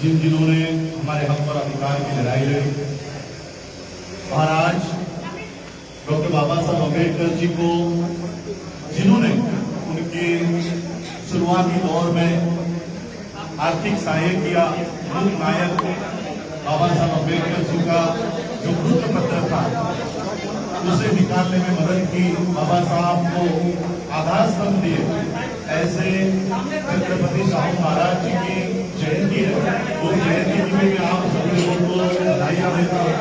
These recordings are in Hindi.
जिन्होंने हमारे हक और अधिकार की लड़ाई लड़ी। और आज डॉक्टर बाबा साहब अम्बेडकर जी को जिन्होंने उनके शुरुआती दौर में आर्थिक सहायता किया, मूल नायक बाबा साहब अम्बेडकर जी का जो वृत्त पत्र था उसे निकालने में मदद की, बाबा साहब को आधार स्तंभ दिए। ऐसे छत्रपति शाहू महाराज जी की जयंती है, वो जयंती में भी आप सभी लोगों को बधाइयां देता हूं।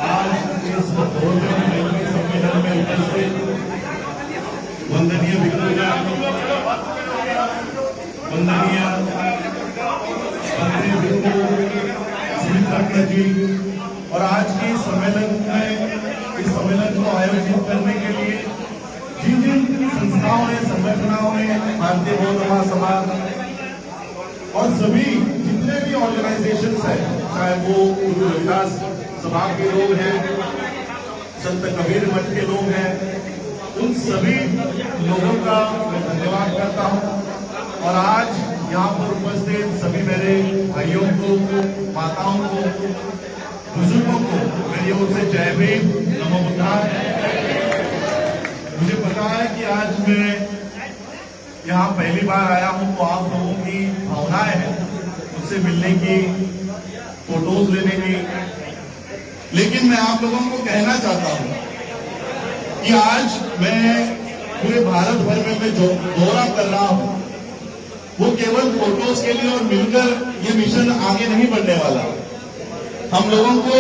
आज इस सम्मेलन में उपस्थित वंदनीय विक्रोजा, वंदनीय मंत्री जी, और आज के सम्मेलन में इस सम्मेलन को आयोजित करने के लिए जिन जिन संस्थाओं ने, संगठनों ने, भारतीय बौद्ध महासमाज और सभी जितने भी ऑर्गेनाइजेशंस हैं, चाहे वो गुरु रविदास सभा के लोग हैं, संत कबीर मठ के लोग हैं, उन सभी लोगों का मैं धन्यवाद करता हूं। और आज यहाँ पर उपस्थित सभी मेरे भाइयों को, माताओं को, बुजुर्गों को मेरी ओर से जय भीम, नमो बुद्धाय। मुझे पता है कि आज मैं यहाँ पहली बार आया हूँ, तो आप लोगों की भावनाएं हैं मुझसे मिलने की, फोटोज लेने की, लेकिन मैं आप लोगों को कहना चाहता हूँ कि आज मैं पूरे भारत भर में मैं जो दौरा कर रहा हूँ वो केवल फोटोज के लिए और मिलकर ये मिशन आगे नहीं बढ़ने वाला। हम लोगों को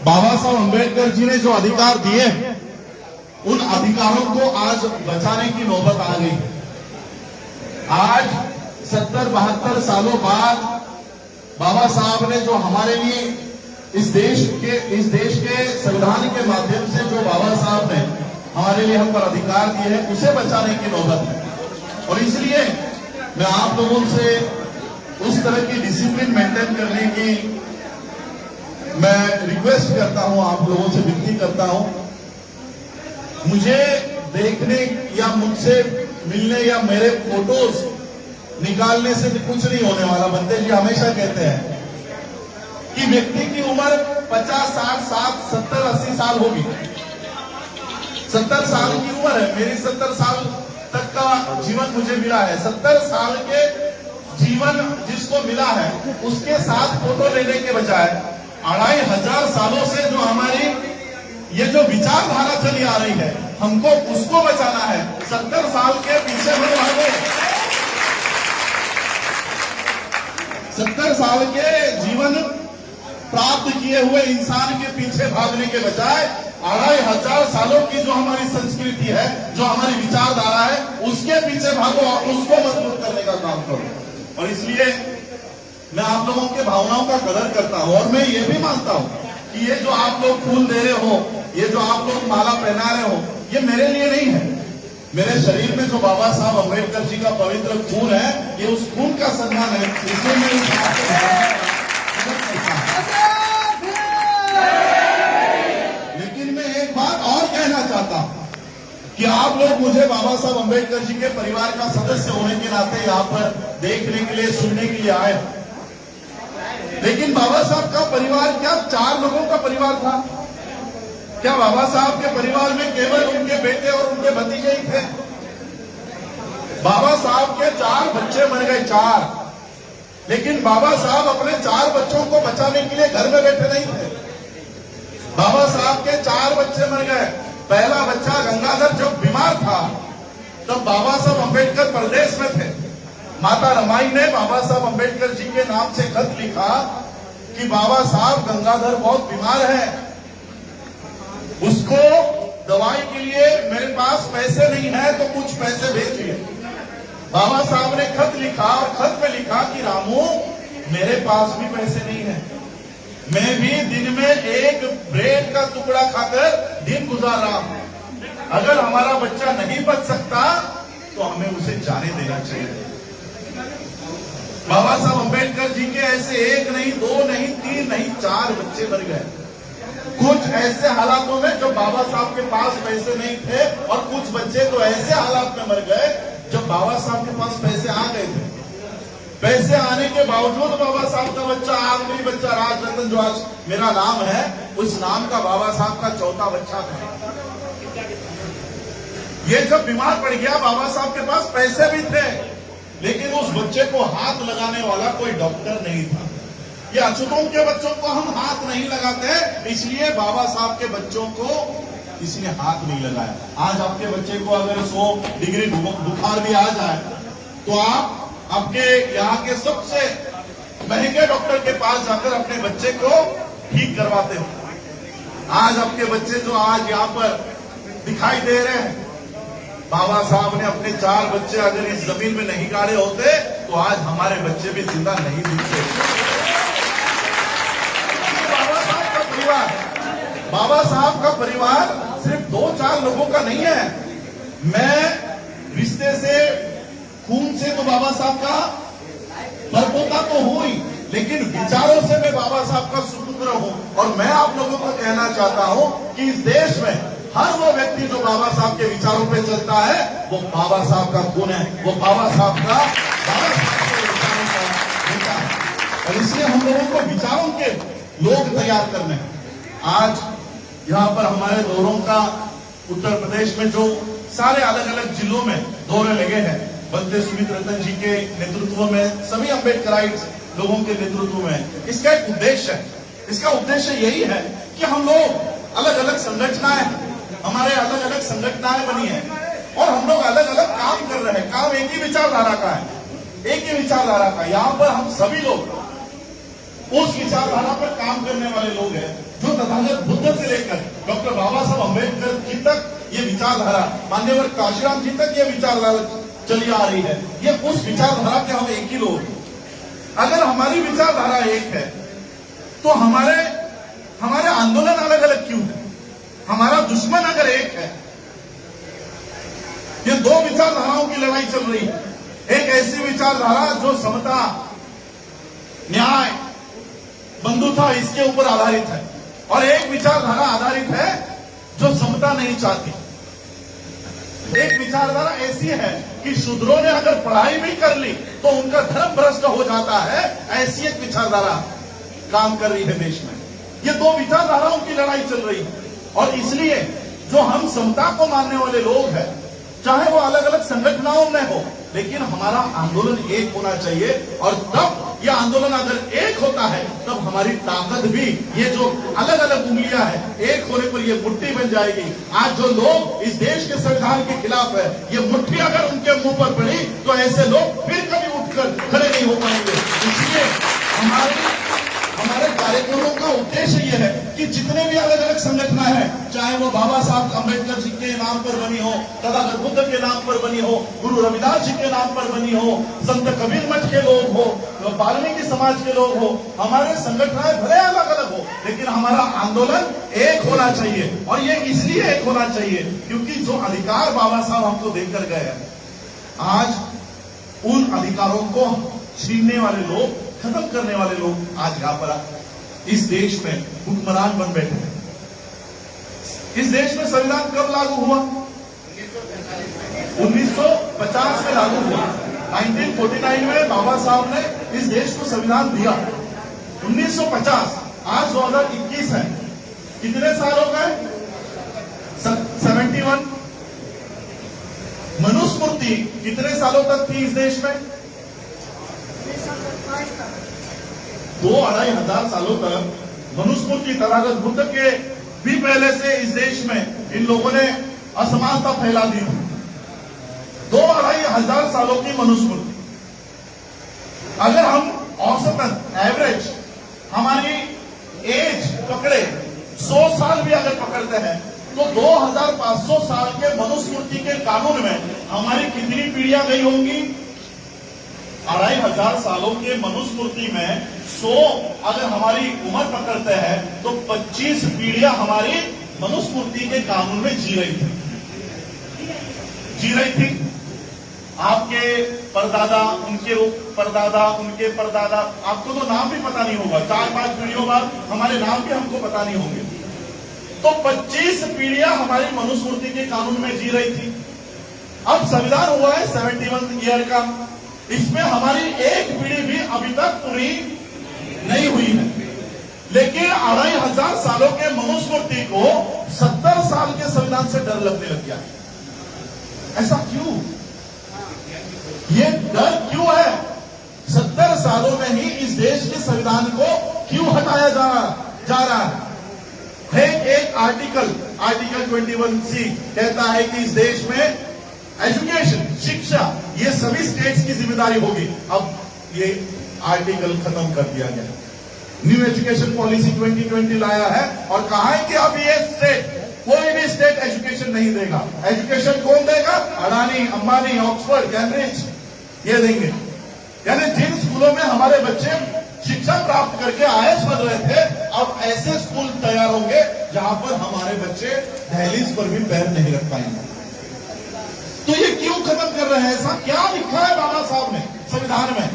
बाबा साहब अम्बेडकर जी ने जो अधिकार दिए, उन अधिकारों को आज बचाने की नौबत आ गई। आज 70-72 सालों बाद बाबा साहब ने जो हमारे लिए इस देश के संविधान के माध्यम से जो बाबा साहब ने हमारे लिए हम पर अधिकार दिए हैं, उसे बचाने की नौबत है। और इसलिए मैं आप लोगों से उस तरह की डिसिप्लिन मेंटेन करने की मैं रिक्वेस्ट करता हूं, आप लोगों से विनती करता हूं। मुझे देखने या मुझसे मिलने या मेरे फोटोज निकालने से कुछ नहीं होने वाला। बंदे जी हमेशा कहते हैं कि व्यक्ति की उम्र 50, 60, 70, 80 साल होगी। 70 साल की उम्र है मेरी, 70 साल तक का जीवन मुझे मिला है। 70 साल के जीवन जिसको मिला है, उसके साथ फोटो लेने के बजाय 2500 सालों से जो हमारी ये जो विचारधारा चली आ रही है, हमको उसको बचाना है। 70 साल के पीछे हम भागे, 70 साल के जीवन प्राप्त किए हुए इंसान के पीछे भागने के बजाय 2500 सालों की जो हमारी संस्कृति है, जो हमारी विचारधारा है, उसके पीछे भागो और उसको मजबूत करने का काम करो। और इसलिए मैं आप लोगों के भावनाओं का कदर करता हूं। और मैं ये भी मानता हूं कि ये जो आप लोग फूल दे रहे हो, ये जो आप लोग माला पहना रहे हो, ये मेरे लिए नहीं है। मेरे शरीर में जो बाबा साहब अम्बेडकर जी का पवित्र खून है, ये उस खून का सम्मान है। इसलिए मैं लेकिन मैं एक बात और कहना चाहता हूं कि आप लोग मुझे बाबा साहब अम्बेडकर जी के परिवार का सदस्य होने के नाते यहाँ पर देखने के लिए, सुनने के लिए आए। लेकिन बाबा साहब का परिवार क्या 4 लोगों का परिवार था? क्या बाबा साहब के परिवार में केवल उनके बेटे और उनके भतीजे ही थे? बाबा साहब के 4 बच्चे मर गए, 4। लेकिन बाबा साहब अपने 4 बच्चों को बचाने के लिए घर में बैठे नहीं थे। बाबा साहब के 4 बच्चे मर गए। पहला बच्चा गंगाधर जब बीमार था, तब बाबा साहब अम्बेडकर प्रदेश में थे। माता रमाई ने बाबा साहब अम्बेडकर जी के नाम से खत लिखा कि बाबा साहब गंगाधर बहुत बीमार है, उसको दवाई के लिए मेरे पास पैसे नहीं है, तो कुछ पैसे भेजिए। बाबा साहब ने खत लिखा और खत में लिखा कि रामू, मेरे पास भी पैसे नहीं है, मैं भी दिन में एक ब्रेड का टुकड़ा खाकर दिन गुजार रहा हूं। अगर हमारा बच्चा नहीं बच सकता तो हमें उसे जाने देना चाहिए। बाबा साहब अम्बेडकर जी के ऐसे 1 नहीं, 2 नहीं, 3 नहीं, 4 बच्चे मर गए। कुछ ऐसे हालातों में जब बाबा साहब के पास पैसे नहीं थे, और कुछ बच्चे तो ऐसे हालात में मर गए जब बाबा साहब के पास पैसे आ गए थे। पैसे आने के बावजूद बाबा साहब का बच्चा, आखिरी बच्चा राज रतन, जो आज मेरा नाम है, उस नाम का बाबा साहब का चौथा बच्चा था। ये जब बीमार पड़ गया, बाबा साहब के पास पैसे भी थे, लेकिन उस बच्चे को हाथ लगाने वाला कोई डॉक्टर नहीं था। ये अछूतों के बच्चों को हम हाथ नहीं लगाते, इसलिए बाबा साहब के बच्चों को किसी ने हाथ नहीं लगाया। आज आपके बच्चे को अगर 100 डिग्री बुखार भी आ जाए तो आप आपके यहाँ के सबसे महंगे डॉक्टर के पास जाकर अपने बच्चे को ठीक करवाते हो। आज आपके बच्चे जो आज यहाँ पर दिखाई दे रहे हैं, बाबा साहब ने अपने 4 बच्चे अगर इस जमीन में नहीं गाड़े होते तो आज हमारे बच्चे भी जिंदा नहीं दिखते। बाबा साहब का परिवार सिर्फ 2-4 लोगों का नहीं है। मैं रिश्ते से, खून से तो बाबा साहब का परपोता तो हूं ही, लेकिन विचारों से मैं बाबा साहब का सुपुत्र हूं। और मैं आप लोगों को कहना चाहता हूं कि इस देश में हर वो व्यक्ति जो बाबा साहब के विचारों पे चलता है, वो बाबा साहब का खून है, वो बाबा साहब के विचारों का बेटा है। और इसलिए हम लोगों को विचारों के लोग तैयार करने हैं। आज यहाँ पर हमारे दौरों का उत्तर प्रदेश में जो सारे अलग अलग जिलों में दौरे लगे हैं, बंदे सुमित रतन जी के नेतृत्व में, सभी अम्बेडकराइट्स लोगों के नेतृत्व में, इसका एक उद्देश्य है। इसका उद्देश्य यही है कि हम लोग अलग अलग संगठनाएं, हमारे अलग अलग संगठनाएं बनी है और हम लोग अलग अलग काम कर रहे हैं। काम एक ही विचारधारा का है, एक ही विचारधारा का। यहाँ पर हम सभी लोग उस विचारधारा पर काम करने वाले लोग हैं जो तथागत बुद्ध से लेकर डॉक्टर बाबा साहब अम्बेडकर जी तक ये विचारधारा, मान्यवर काशीराम जी तक ये विचारधारा चली आ रही है। ये उस विचारधारा के हम एक ही लोग हैं। अगर हमारी विचारधारा एक है तो हमारे आंदोलन अलग अलग क्यों है? हमारा दुश्मन अगर एक है, ये 2 विचारधाराओं की लड़ाई चल रही है। एक ऐसी विचारधारा जो समता, न्याय, बंधुता इसके ऊपर आधारित है, और एक विचारधारा आधारित है जो समता नहीं चाहती। एक विचारधारा ऐसी है कि शूद्रों ने अगर पढ़ाई भी कर ली तो उनका धर्म भ्रष्ट हो जाता है। ऐसी एक विचारधारा काम कर रही है देश में। ये 2 विचारधाराओं की लड़ाई चल रही है, और इसलिए जो हम समता को मानने वाले लोग हैं, चाहे वो अलग अलग संगठनों में हो, लेकिन हमारा आंदोलन एक होना चाहिए। और तब यह आंदोलन अगर एक होता है तब हमारी ताकत भी, ये जो अलग अलग उंगलियां हैं, एक होने पर ये मुट्ठी बन जाएगी। आज जो लोग इस देश के संविधान के खिलाफ है, ये मुट्ठी अगर उनके मुंह पर पड़ी तो ऐसे लोग फिर कभी उठकर खड़े नहीं हो पाएंगे। इसलिए हमारे कार्यक्रमों का उद्देश्य यह है कि जितने भी अलग अलग संगठनें हैं, चाहे वो बाबा साहब अम्बेडकर जी के नाम पर बनी हो, तथागत बुद्ध के नाम पर बनी हो, गुरु रविदास जी के नाम पर बनी हो, संत कबीर मठ के लोग हो, वाल्मीकि समाज के लोग हो, हमारे संगठनें भले अलग अलग हो, लेकिन हमारा आंदोलन एक होना चाहिए। और ये इसलिए एक होना चाहिए क्योंकि जो अधिकार बाबा साहब हमको देकर गए हैं, आज उन अधिकारों को छीनने वाले लोग, खत्म करने वाले लोग आज यहाँ पर इस देश में हुक्मरान बन बैठे हैं। इस देश में संविधान कब लागू हुआ? 1950 में लागू हुआ। 1949 में बाबा साहब ने इस देश को संविधान दिया। 1950, आज 2021 है, कितने साल हो गए? 71। मनुस्मृति कितने सालों तक थी इस देश में? 2-2.5 हजार सालों तक मनुस्मृति, तथागत बुद्ध के भी पहले से इस देश में इन लोगों ने असमानता फैला दी थी। 2-2.5 हजार सालों की मनुस्मृति। अगर हम औसतन, एवरेज हमारी एज पकड़े, 100 साल भी अगर पकड़ते हैं तो 2500 साल के मनुस्मृति के कानून में हमारी कितनी पीढ़ियां गई होंगी? 2500 सालों के मनुस्मृति में 100 अगर हमारी उम्र पकड़ते हैं तो 25 पीढ़ियां हमारी मनुस्मृति के कानून में जी रही थी। आपके परदादा, उनके परदादा, उनके परदादा, आपको तो नाम भी पता नहीं होगा। 4-5 पीढ़ियों बाद हमारे नाम भी हमको पता नहीं होंगे। तो 25 पीढ़ियां हमारी मनुस्मृति के कानून में जी रही थी। अब संविधान हुआ है 71 ईयर का, इसमें हमारी एक पीढ़ी भी अभी तक पूरी नहीं हुई है। लेकिन 2500 सालों के मनुस्मृति को 70 साल के संविधान से डर लगने लग गया है। ऐसा क्यों? ये डर क्यों है? 70 सालों में ही इस देश के संविधान को क्यों हटाया जा रहा है? एक आर्टिकल 21C कहता है कि इस देश में एजुकेशन, शिक्षा, ये सभी स्टेट्स की जिम्मेदारी होगी। अब ये आर्टिकल खत्म कर दिया गया। न्यू एजुकेशन पॉलिसी 2020 लाया है और कहा है कि अब ये स्टेट, कोई भी स्टेट एजुकेशन नहीं देगा। एजुकेशन कौन देगा? अडानी, अंबानी, ऑक्सफोर्ड, कैम्ब्रिज, ये देंगे। यानी जिन स्कूलों में हमारे बच्चे शिक्षा प्राप्त करके IAS बन रहे थे, अब ऐसे स्कूल तैयार होंगे जहां पर हमारे बच्चे दहलीज पर भी पैर नहीं रख पाएंगे। तो ये क्यों खत्म कर रहे हैं? ऐसा क्या लिखा है बाबा साहब ने संविधान में?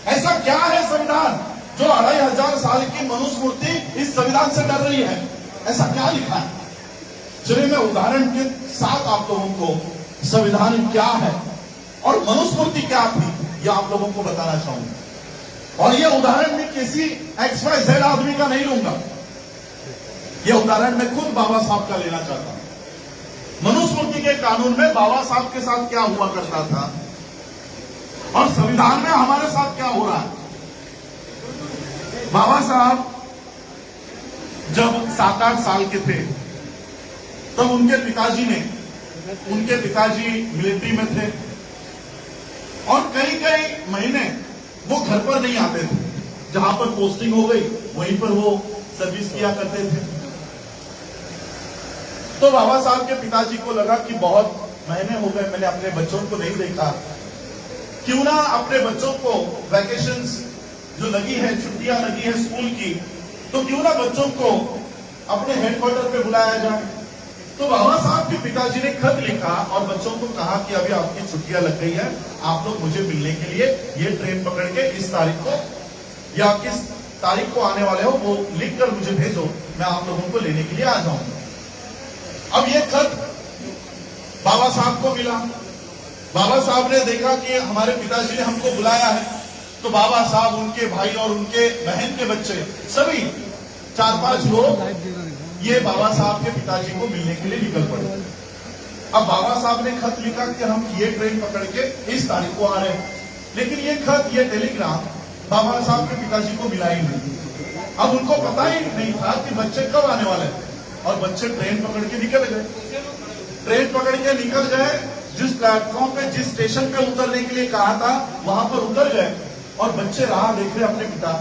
ऐसा क्या है संविधान जो 2500 साल की मनुस्मृति इस संविधान से डर रही है? ऐसा क्या लिखा है? चलिए मैं उदाहरण के साथ आप लोगों को संविधान क्या है और मनुस्मृति क्या थी यह आप लोगों को बताना चाहूंगा। और यह उदाहरण भी किसी XYZ आदमी का नहीं लूंगा, यह उदाहरण मैं खुद बाबा साहब का लेना चाहता हूं। मनुस्मृति के कानून में बाबा साहब के साथ क्या हुआ करता था और संविधान में हमारे साथ क्या हो रहा है। बाबा साहब जब 7-8 साल के थे तब उनके पिताजी मिलिट्री में थे और कई महीने वो घर पर नहीं आते थे। जहां पर पोस्टिंग हो गई वहीं पर वो सर्विस किया करते थे। तो बाबा साहब के पिताजी को लगा कि बहुत महीने हो गए मैंने अपने बच्चों को नहीं देखा, क्यों ना अपने बच्चों को वैकेशंस जो लगी है, छुट्टियां लगी है स्कूल की, तो क्यों ना बच्चों को अपने हेडक्वार्टर पे बुलाया जाए। तो बाबा साहब के पिताजी ने खत लिखा और बच्चों को कहा कि अभी आपकी छुट्टियां लग गई है, आप लोग मुझे मिलने के लिए ये ट्रेन पकड़ के इस तारीख को या किस तारीख को आने वाले हो वो लिख कर मुझे भेजो, मैं आप लोगों को लेने के लिए आ जाऊंगा। अब ये खत बाबा साहब को मिला। बाबा साहब ने देखा कि हमारे पिताजी ने हमको बुलाया है, तो बाबा साहब, उनके भाई और उनके बहन के बच्चे सभी 4-5 लोग ये बाबा साहब के पिताजी को मिलने के लिए निकल पड़े। अब बाबा साहब ने खत लिखा कि हम ये ट्रेन पकड़ के इस तारीख को आ रहे हैं, लेकिन ये खत, ये टेलीग्राम बाबा साहब के पिताजी को मिला ही नहीं। अब उनको पता ही नहीं था कि बच्चे कब आने वाले हैं और बच्चे ट्रेन पकड़ के निकल गए। ट्रेन पकड़ के निकल गए, जिस प्लेटफॉर्म पे, जिस स्टेशन पे उतरने के लिए कहा था वहां पर उतर गए और बच्चे राह देख रहे अपने पिता।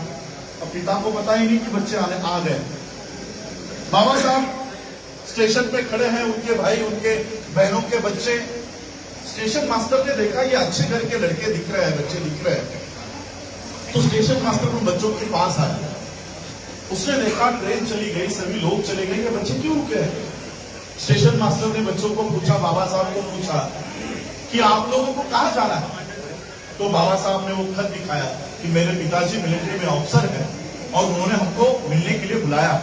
अब पिता को पता ही नहीं कि बच्चे आ गए। बाबा साहब स्टेशन पे खड़े हैं, उनके भाई, उनके बहनों के बच्चे। स्टेशन मास्टर ने देखा ये अच्छे घर के लड़के दिख रहे हैं, बच्चे दिख रहे हैं, तो स्टेशन मास्टर उन बच्चों के पास आया। उसने देखा ट्रेन चली गई, सभी लोग चले गए, ये बच्चे क्यों रुके हैं? स्टेशन मास्टर ने बच्चों को पूछा, बाबा साहब को पूछा कि आप लोगों को कहां जाना है? तो बाबा साहब ने वो खत दिखाया कि मेरे पिताजी मिलिट्री में ऑफिसर है और उन्होंने हमको मिलने के लिए बुलाया।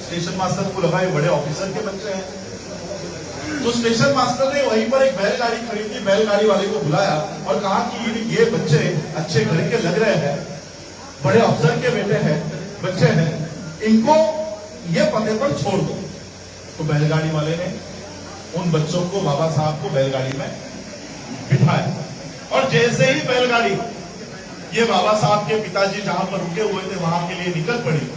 स्टेशन मास्टर को लगा ये बड़े ऑफिसर के बच्चे हैं, तो स्टेशन मास्टर ने वहीं पर एक बैलगाड़ी खरीदी, बैलगाड़ी वाले को बुलाया और कहा कि ये बच्चे अच्छे घर के लग रहे हैं, बड़े अफसर के बेटे हैं, बच्चे हैं, इनको ये पते पर छोड़ दो। तो बैलगाड़ी वाले ने उन बच्चों को, बाबा साहब को बैलगाड़ी में बिठाया और जैसे ही बैलगाड़ी ये बाबा साहब के पिताजी जहां पर रुके हुए थे वहां के लिए निकल पड़ी,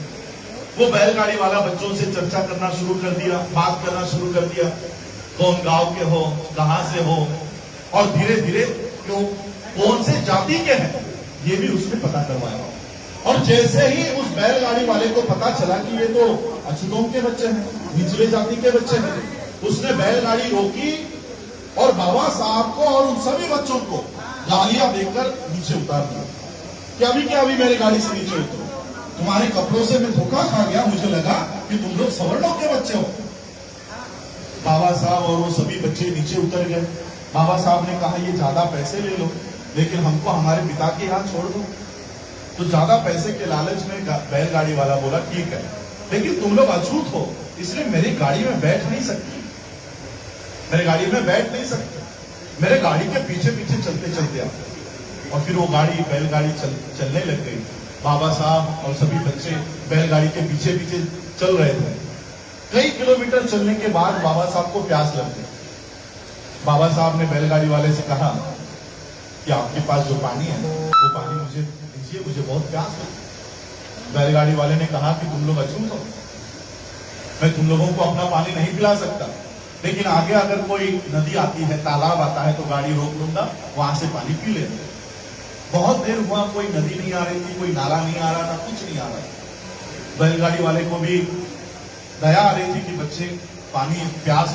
वो बैलगाड़ी वाला बच्चों से चर्चा करना शुरू कर दिया, बात करना शुरू कर दिया, कौन गांव के हो, कहां से हो और धीरे धीरे क्यों कौन से जाति के हैं ये भी उसने पता करवाया। और जैसे ही उस बैलगाड़ी वाले को पता चला कि ये तो अछूतों के बच्चे हैं, निचले जाति के बच्चे हैं, उसने बैलगाड़ी रोकी और बाबा साहब को और उन सभी बच्चों को गालियां देकर नीचे उतार दिया कि अभी मेरे गाड़ी से नीचे उतरो, तुम्हारे कपड़ों से मैं धोखा खा गया, मुझे लगा कि तुम लोग सवर्णों के बच्चे हो। बाबा साहब और वो सभी बच्चे नीचे उतर गए। बाबा साहब ने कहा ये ज्यादा पैसे ले लो, लेकिन हमको हमारे पिता के यहाँ छोड़ दो। तो ज्यादा पैसे के लालच में बैलगाड़ी वाला बोला ठीक है, लेकिन तुम लोग अछूत हो इसलिए मेरी गाड़ी में बैठ नहीं सकती, मेरे गाड़ी में बैठ नहीं सकते, मेरे गाड़ी के पीछे पीछे चलते चलते आओ। और फिर वो बैलगाड़ी चलने लग गई। बाबा साहब और सभी बच्चे बैलगाड़ी के पीछे पीछे चल रहे थे। कई किलोमीटर चलने के बाद बाबा साहब को प्यास लग गई। बाबा साहब ने बैलगाड़ी वाले से कहा कि आपके पास जो पानी है वो पानी मुझे दीजिए, मुझे बहुत प्यास लगी। बैलगाड़ी वाले ने कहा कि तुम लोग अछूत हो, मैं तुम लोगों को अपना पानी नहीं पिला सकता, लेकिन आगे अगर कोई नदी आती है, तालाब आता है तो गाड़ी रोक लूंगा, वहां से पानी पी ले। बहुत देर हुआ, कोई नदी नहीं आ रही थी, कोई नाला नहीं आ रहा था, कुछ नहीं आ रहा था। बैलगाड़ी वाले को भी दया आ रही थी कि बच्चे पानी प्यास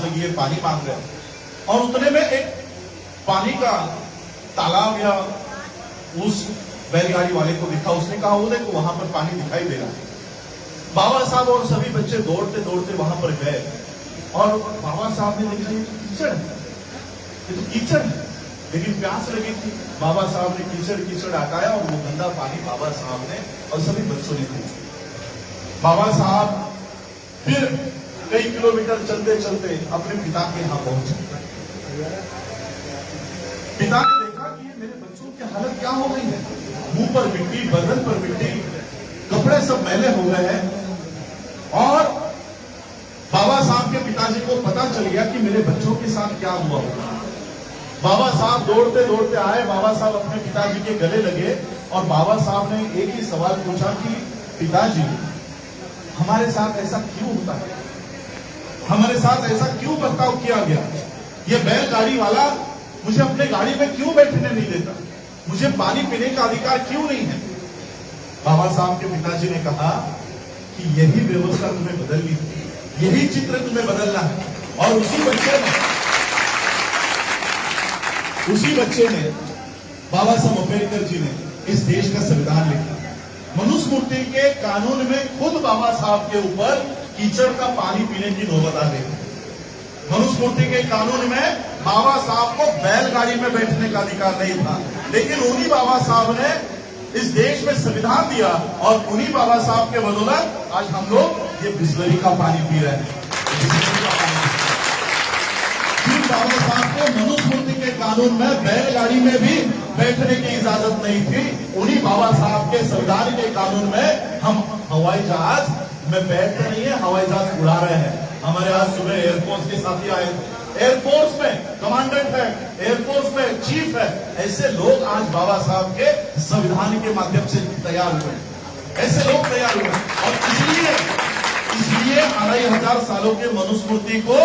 लगी है, पानी मांग रहे हैं। और उतने में एक पानी का तालाब या उस बैलगाड़ी वाले को दिखा। उसने कहा वो देखो वहां पर पानी दिखाई दे रहा है। बाबा साहब और सभी बच्चे दौड़ते दौड़ते वहां पर गए और बाबा साहब ने देखा ये कीचड़ है, ये तो कीचड़ है, लेकिन प्यास लगी थी। बाबा साहब ने कीचड़ हटाया और वो गंदा पानी बाबा साहब ने और सभी बच्चों ने पिया। बाबा साहब फिर कई किलोमीटर चलते चलते अपने पिता के यहां पहुंचे। पिता ने देखा कि ये मेरे बच्चों की हालत क्या हो गई है, मुंह पर मिट्टी, बदन पर मिट्टी, कपड़े सब मैले हो गए हैं। और बाबा साहब के पिताजी को पता चल गया कि मेरे बच्चों के साथ क्या हुआ होगा। बाबा साहब दौड़ते दौड़ते आए, बाबा साहब अपने पिताजी के गले लगे और बाबा साहब ने एक ही सवाल पूछा कि पिताजी हमारे साथ ऐसा क्यों होता है, हमारे साथ ऐसा क्यों बर्ताव किया गया, ये बैलगाड़ी वाला मुझे अपने गाड़ी में क्यों बैठने नहीं देता, मुझे पानी पीने का अधिकार क्यों नहीं है। बाबा साहब के पिताजी ने कहा कि यही व्यवस्था तुम्हें बदलनी है, यही चित्र तुम्हें बदलना है। और उसी बच्चे ने बाबा साहब अम्बेडकर जी ने इस देश का संविधान लिखा। मनुस्मृति के कानून में खुद बाबा साहब के ऊपर कीचड़ का पानी पीने की नौबत आ गई। मनुस्मृति के कानून में बाबा साहब को बैलगाड़ी में बैठने का अधिकार नहीं था, लेकिन उन्हीं बाबा साहब ने इस देश में संविधान दिया और उन्हीं बाबा साहब के बदौलत आज हम लोग ये बिस्लरी का पानी पी रहे हैं। जिन बाबा साहब को मनुस्मृति के कानून में बैलगाड़ी में भी बैठने की इजाजत नहीं थी, उन्हीं बाबा साहब के संविधान के कानून में हम हवाई जहाज में बैठते नहीं है, हवाई जहाज उड़ा रहे हैं। हमारे आज सुबह एयरफोर्स के साथी आए, एयरफोर्स में कमांडेंट है, एयरफोर्स में चीफ है, ऐसे लोग आज बाबा साहब के संविधान के माध्यम से तैयार हुए, ऐसे लोग तैयार हुए। और इसलिए 2500 सालों के मनुस्मृति को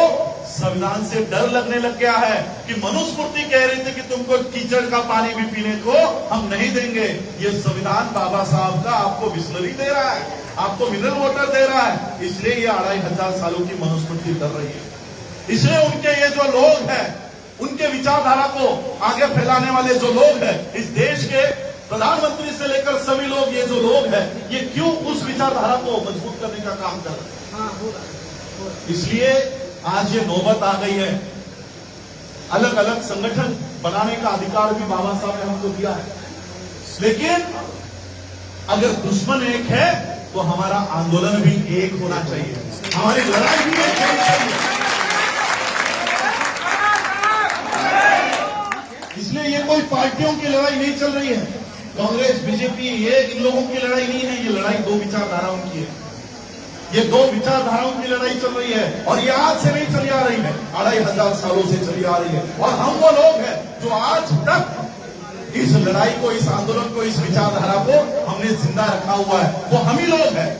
संविधान से डर लगने लग गया है कि मनुस्मृति कह रही थी कि तुमको कीचड़ का पानी भी पीने को हम नहीं देंगे, ये संविधान बाबा साहब का आपको बिस्लरी दे रहा है, आपको मिनरल वाटर दे रहा है। इसलिए ये 2500 सालों की मनुस्मृति डर रही है। इसलिए उनके ये जो लोग हैं, उनके विचारधारा को आगे फैलाने वाले जो लोग हैं, इस देश के प्रधानमंत्री से लेकर सभी लोग, ये जो लोग हैं, ये क्यों उस विचारधारा को मजबूत करने का काम कर रहे हैं। इसलिए आज ये नौबत आ गई है। अलग अलग संगठन बनाने का अधिकार भी बाबा साहब ने हमको दिया है, लेकिन अगर दुश्मन एक है तो हमारा आंदोलन भी एक होना चाहिए, हमारी लड़ाई भी एक होनी चाहिए। इसलिए ये कोई पार्टियों की लड़ाई नहीं चल रही है, कांग्रेस बीजेपी ये इन लोगों की लड़ाई नहीं है, ये लड़ाई दो विचारधाराओं की है, ये दो विचारधाराओं की लड़ाई चल रही है। और ये आज से नहीं चली आ रही है, 2500 सालों से चली आ रही है। और हम वो लोग हैं जो आज तक इस लड़ाई को, इस आंदोलन को, इस विचारधारा को हमने जिंदा रखा हुआ है, वो हम ही लोग हैं,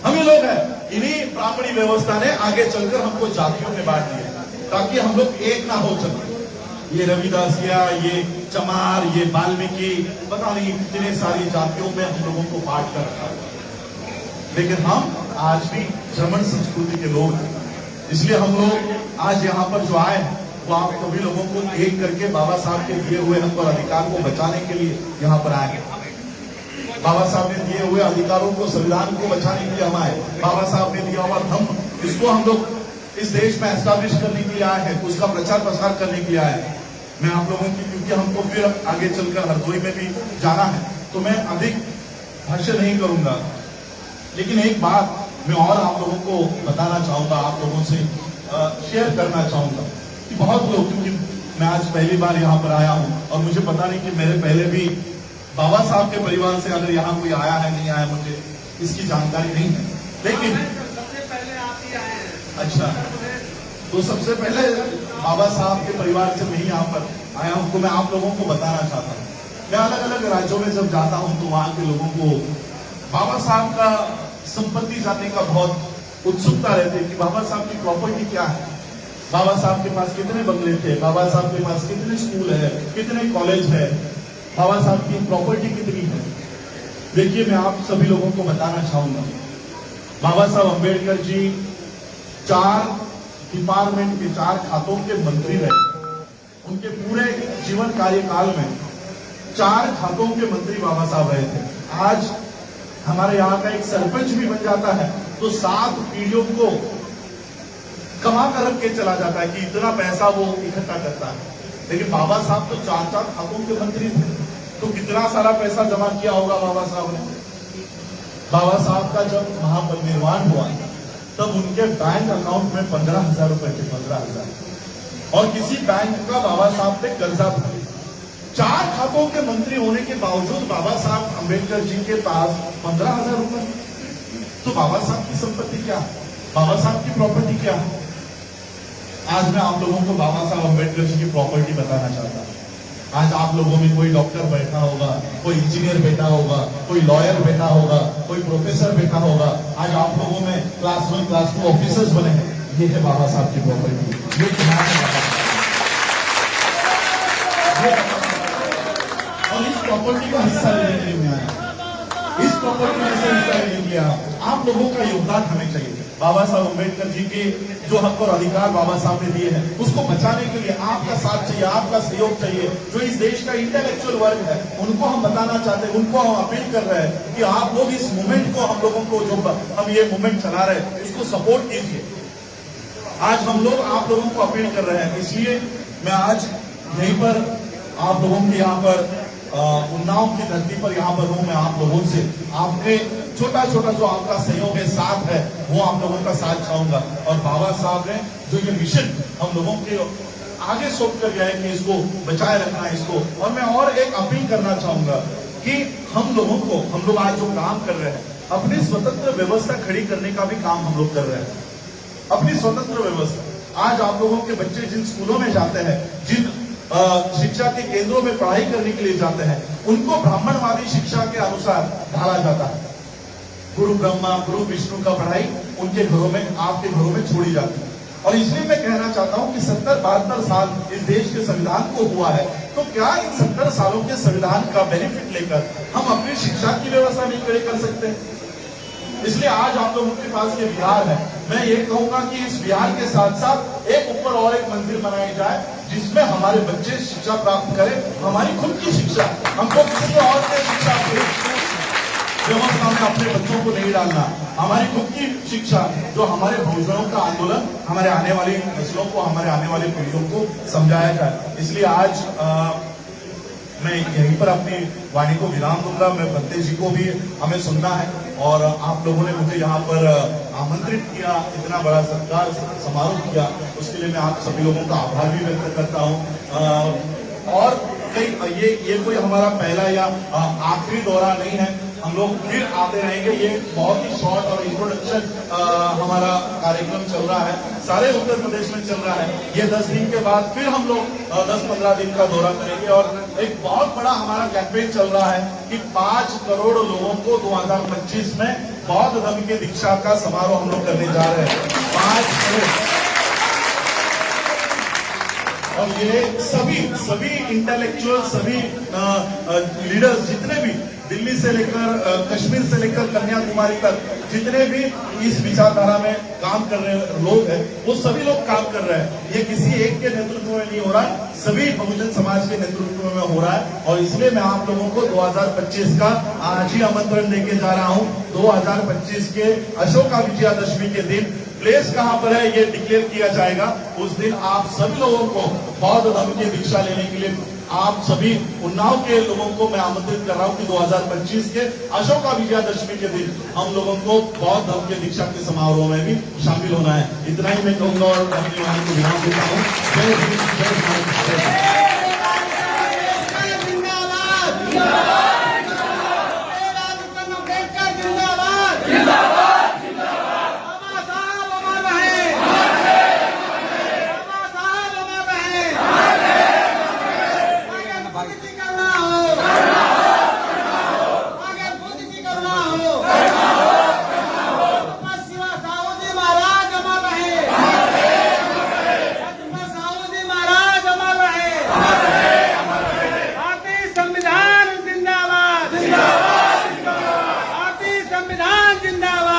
हम ही लोग हैं। इन्हीं ब्राह्मणी व्यवस्था ने आगे चलकर हमको जातियों में बांट दिया ताकि हम लोग एक ना हो सके। ये रविदासिया, ये चमार, ये वाल्मीकि, पता नहीं कितने सारी जातियों में हम लोगों को बांट कर रखा है। लेकिन हम आज भी जर्मन संस्कृति के लोग हैं, इसलिए हम लोग आज यहाँ पर जो आए हैं वो आप सभी लोगों को एक करके बाबा साहब के दिए हुए हमको अधिकार को बचाने के लिए यहाँ पर आए हैं। बाबा साहब ने दिए हुए अधिकारों को, संविधान को बचाने के लिए हम आए। बाबा साहब ने दिया हुआ हम इसको हम लोग इस देश में एस्टैब्लिश करने के लिए आए हैं, उसका प्रचार प्रसार करने के लिए आए हैं। मैं आप लोगों की, क्योंकि हमको फिर आगे चलकर हरदोई में भी जाना है, तो मैं अधिक भाष्य नहीं करूंगा, लेकिन एक बात मैं और आप लोगों को बताना चाहूंगा, आप लोगों से शेयर करना चाहूंगा कि बहुत लोग, क्योंकि मैं आज पहली बार यहाँ पर आया हूँ और मुझे पता नहीं कि मेरे पहले भी बाबा साहब के परिवार से अगर यहाँ कोई आया है नहीं आया, मुझे इसकी जानकारी नहीं है। लेकिन सबसे पहले आप ही आए हैं। अच्छा, तो सबसे पहले बाबा साहब के परिवार से मैं ही यहाँ पर आया हूँ। तो मैं आप लोगों को बताना चाहता हूँ, मैं अलग अलग राज्यों में जब जाता हूँ तो वहाँ के लोगों को बाबा साहब का संपत्ति जानने का बहुत उत्सुकता रहती है कि बाबा साहब की प्रॉपर्टी क्या है, बाबा साहब के पास कितने बंगले थे, बाबा साहब के पास कितने स्कूल है, कितने कॉलेज है, बाबा साहब की प्रॉपर्टी कितनी है। देखिए, मैं आप सभी लोगों को बताना चाहूंगा, बाबा साहब अम्बेडकर जी 4 डिपार्टमेंट के 4 खातों के मंत्री रहे। उनके पूरे जीवन कार्यकाल में 4 खातों के मंत्री बाबा साहब रहे थे। आज हमारे यहाँ का एक सरपंच भी बन जाता है तो 7 पीढ़ियों को कमा कर रख के चला जाता है कि इतना पैसा वो इकट्ठा करता है। लेकिन बाबा साहब तो 4 खातों के मंत्री थे, तो कितना सारा पैसा जमा किया होगा बाबा साहब ने। बाबा साहब का जब महापरिनिर्वाण हुआ तब उनके बैंक अकाउंट में 15,000 रुपए थे, 15,000, और किसी बैंक का बाबा साहब पे कर्जा था। 4 खातों के मंत्री होने के बावजूद बाबा साहब अम्बेडकर जी के पास 15,000 रुपए। तो बाबा साहब की संपत्ति क्या है, बाबा साहब की प्रॉपर्टी क्या है। आज मैं आप लोगों को बाबा साहब अम्बेडकर जी की प्रॉपर्टी बताना चाहता हूँ। आज आप लोगों में कोई डॉक्टर बैठा होगा, कोई इंजीनियर बैठा होगा, कोई लॉयर बैठा होगा, कोई प्रोफेसर बैठा होगा। आज आप लोगों में क्लास 1 क्लास 2 ऑफिसर्स बने हैं। ये है बाबा साहब की प्रॉपर्टी। ये और इस प्रॉपर्टी का हिस्सा लेने के लिए मैं आया, इस प्रॉपर्टी में से हिस्सा लेने के लिए आप लोगों का योगदान हमें चाहिए। बाबा साहब अम्बेडकर जी के जो हक और अधिकार बाबा साहब ने दिए हैं उसको बचाने के लिए आपका साथ चाहिए, आपका सहयोग चाहिए। जो इस देश का इंटेलेक्चुअल वर्ग है उनको हम बताना चाहते हैं, उनको हम अपील कर रहे हैं कि आप लोग इस मूवमेंट को, हम लोगों को जो हम ये मूवमेंट चला रहे हैं इसको सपोर्ट कीजिए। आज हम लोग आप लोगों को अपील कर रहे हैं, इसलिए मैं आज यहीं पर आप लोगों के यहाँ पर उन्नाव की धरती पर यहाँ पर हूँ। मैं आप लोगों से आपके छोटा छोटा जो आपका सहयोग है, साथ है, वो आप लोगों का साथ चाहूंगा। और बाबा साहब ने जो ये मिशन हम लोगों के आगे सौंप कर गया है कि इसको बचाए रखना है इसको। और मैं और एक अपील करना चाहूंगा कि हम लोग आज जो काम कर रहे हैं, अपनी स्वतंत्र व्यवस्था खड़ी करने का भी काम हम लोग कर रहे हैं। अपनी स्वतंत्र व्यवस्था, आज आप लोगों के बच्चे जिन स्कूलों में जाते हैं, जिन शिक्षा के केंद्रों में पढ़ाई करने के लिए जाते हैं, उनको ब्राह्मणवादी शिक्षा के अनुसार ढाला जाता है। गुरु ब्रह्मा गुरु विष्णु का पढ़ाई उनके घरों में, आपके घरों में छोड़ी जाती है। और इसलिए मैं कहना चाहता हूं कि 70-72 साल इस देश के संविधान को हुआ है, तो क्या इन 70 सालों के संविधान का बेनिफिट लेकर हम अपनी शिक्षा की व्यवस्था नहीं खड़ी कर सकते। इसलिए आज आप लोगों के पास ये विहार है। मैं ये कहूंगा कि इस विहार के साथ साथ एक ऊपर और एक मंदिर बनाई जाए जिसमें हमारे बच्चे शिक्षा प्राप्त करें, हमारी खुद की शिक्षा। हमको किसी और के शिक्षा व्यवस्था में अपने बच्चों को नहीं डालना, हमारी खुद की शिक्षा जो हमारे भविष्यों का आंदोलन हमारे आने वाली नस्लों को, हमारे आने वाली पीढ़ियों को समझाया जाए। इसलिए आज मैं यहीं पर अपनी वाणी को विराम दूंगा। मैं बंते जी को भी हमें सुनना है और आप लोगों ने मुझे यहाँ पर आमंत्रित किया, इतना बड़ा सत्कार समारोह किया, उसके लिए मैं आप सभी लोगों का आभार भी व्यक्त करता हूँ। और ये कोई हमारा पहला या आखिरी दौरा नहीं है, हम लोग फिर आते रहेंगे। ये बहुत ही शॉर्ट और इंट्रोडक्शन हमारा कार्यक्रम चल रहा है, सारे उत्तर प्रदेश में चल रहा है। ये 10 दिन के बाद फिर हम लोग 10-15 दिन का दौरा करेंगे और एक बहुत बड़ा हमारा कैंपेन चल रहा है कि 5 करोड़ लोगों को 2025 में बौद्ध धर्म के दीक्षा का समारोह हम लोग करने जा रहे हैं। 5 करोड़। और ये सभी इंटेलेक्चुअल, सभी लीडर्स, जितने भी दिल्ली से लेकर कश्मीर से लेकर कन्याकुमारी तक जितने भी इस विचारधारा में काम कर रहे लोग हैं, वो सभी लोग काम कर रहे हैं। ये किसी एक के नेतृत्व में नहीं हो रहा है, सभी बहुजन समाज के नेतृत्व में हो रहा है। और इसलिए मैं आप लोगों को 2025 का आज ही आमंत्रण देके जा रहा हूँ। 2025 के अशोका विजयादशमी के दिन प्लेस कहां पर है ये डिक्लेयर किया जाएगा। उस दिन आप सभी लोगों को बौद्ध धर्म की दीक्षा लेने के लिए आप सभी उन्नाव के लोगों को मैं आमंत्रित कर रहा हूं कि 2025 के अशोका विजयादशमी के दिन हम लोगों को बौद्ध धर्म के दीक्षा के समारोह में भी शामिल होना है। इतना ही मैं कहूंगा और अपनी वाणी को विराम देता हूं। जय हिंद, जय भारत, जय भारत।